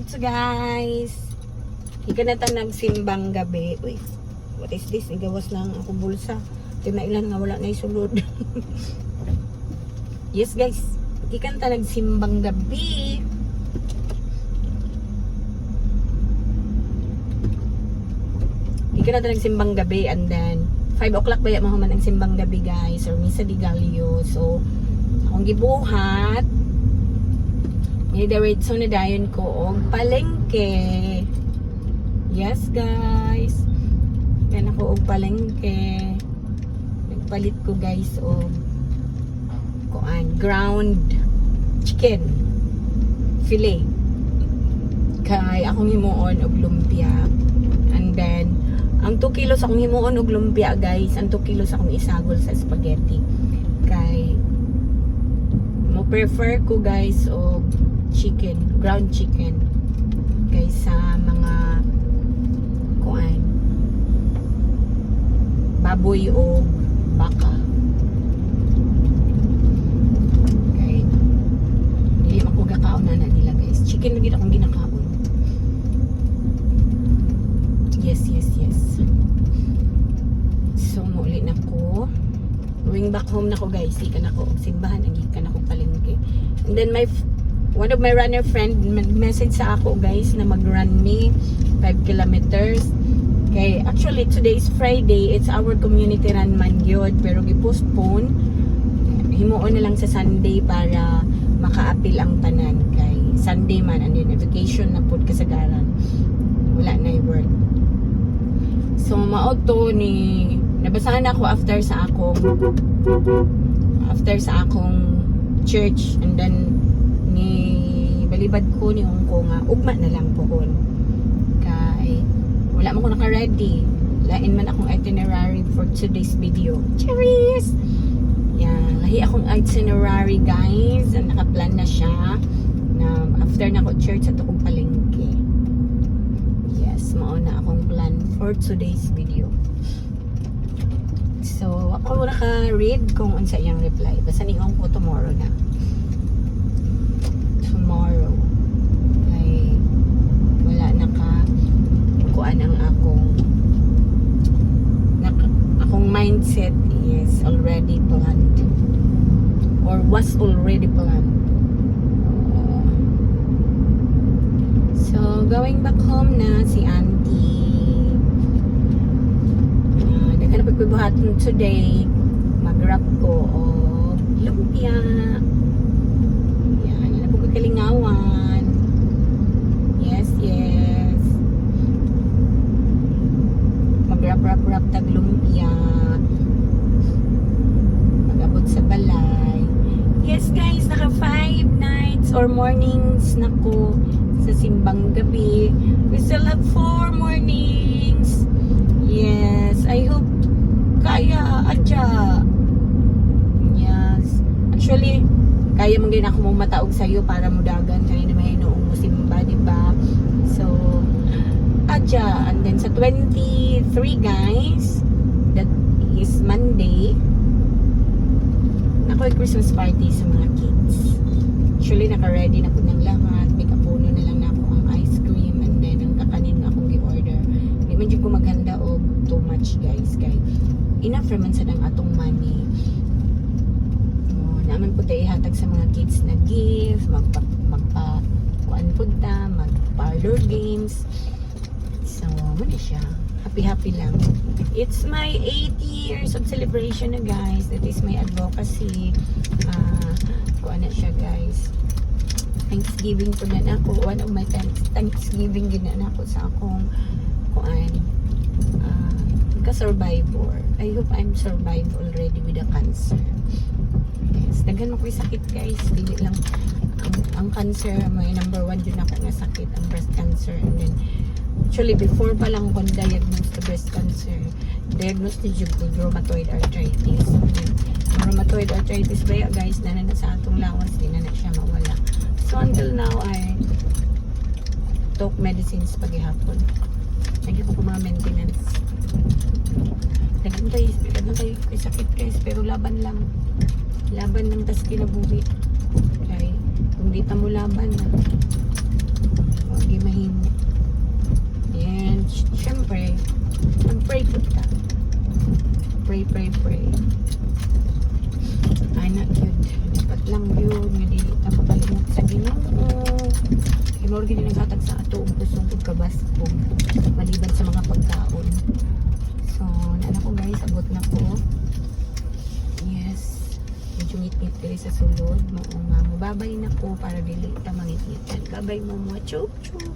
What's guys? Ika na ta nagsimbang gabi. Uy, what is this? Igawas lang ako bulsa. Tinailan nga wala na isulod. Yes guys, ika na ta nagsimbang gabi. Ika na ta nagsimbang gabi and then 5 o'clock ba yung mga ang simbang gabi guys or Misa di Gallo. So, akong gibuhat diretso na dayon ko og palengke. Yes guys, yan ako og palengke. Nagpalit ko guys og ground chicken fillet kay akong himuon og lumpia. And then ang 2 kilos akong himuon og lumpia guys, ang 2 kilos akong isagol sa spaghetti kay mo prefer ko guys og chicken, ground chicken kaysa mga baboy o baka. Okay, hindi man ko gakaon na nila guys, chicken lagi akong ginakaon. Yes. So muli na ko going back home na ko guys, ikan ako og simbahan ang ikan ako palengke. And then one of my runner friend message sa ako guys na mag-run me 5 kilometers. Okay, actually today is Friday, it's our community run man gyud pero gi-postpone. Himuon na lang sa Sunday para maka-appeal ang tanan kay Sunday man and then vacation na pud kasagaran. Wala na work. So maoto ni nabasahan ako after sa akong church and then ni balibad ko ni ko nga ugma na lang pohon kay wala man ko naka-ready, lain man akong itinerary for today's video. Cheers! Yan, lahi akong itinerary guys, and nakaplan na siya na after na ko church at akong palengke. Yes, mauna akong plan for today's video. So ako naka-read kung unsa iyang reply, basta ningon ko tomorrow na. Ay wala kuan ang akong mindset is already planned or was already planned. So going back home na si auntie, dagan na pagbuhaton today, mag-wrap ko o lumpia. Kalingawan. Yes. Mag-wrap tag lumpia. Mag-abot sa balay. Yes guys, naka 5 nights or mornings na ko sa simbang gabi. We still have 4 mornings. Yes, I hope kaya adya. Yes. Actually, kaya mong gina ako mong mataog sa'yo para mudagan kanina may noong musimba, diba? So, adya. And then sa 23 guys, that is Monday, nako'y Christmas party sa mga kids. Actually, naka-ready na po ng lahat. May kapuno na lang na ako ang ice cream and then ang kakanin na akong gi-order. Hindi man dyan ko maghanda o too much guys. Kaya enough naman sa nang atong money. Naman po tayo ihatag sa mga kids na gift, magpa-kuan po ta, mag-parlor games. So, mali siya. Happy lang. It's my 8 years of celebration na guys. That is my advocacy. Kuan na siya guys. Thanksgiving po na ako. One of my Thanksgiving din na ako sa akong kuan. Ka-survivor. I hope I'm survived already with the cancer. Yes, daghan mo ko'y sakit guys, dili lang ang cancer, may number 1 yun ako nga sakit, ang breast cancer. And then actually before pa lang ko diagnosed the breast cancer, diagnosed ni Jug with rheumatoid arthritis. Rheumatoid arthritis ba guys, na sa atong lawas, di na siya mawala. So until now I took medicines paghihapon. Lagi ko mga maintenance. Daghan tayo ko'y sakit guys, pero laban lang tas kinabuhi. Okay, kung di ta mo laban na, give Ay na cute. Dapat lang yun. Nga dili ta makalimot sa Ginoo. Kinurgi din naghatag sa ato ug kusog ug kabaskog maliban sa mga pagkaon. So, nana ko guys, abot na ko. Yes. Medyo ngit-ngit diri sa sulod. Mao nga, mababay na ko para dili ta mangitan. Babay mo mo. Chup chup.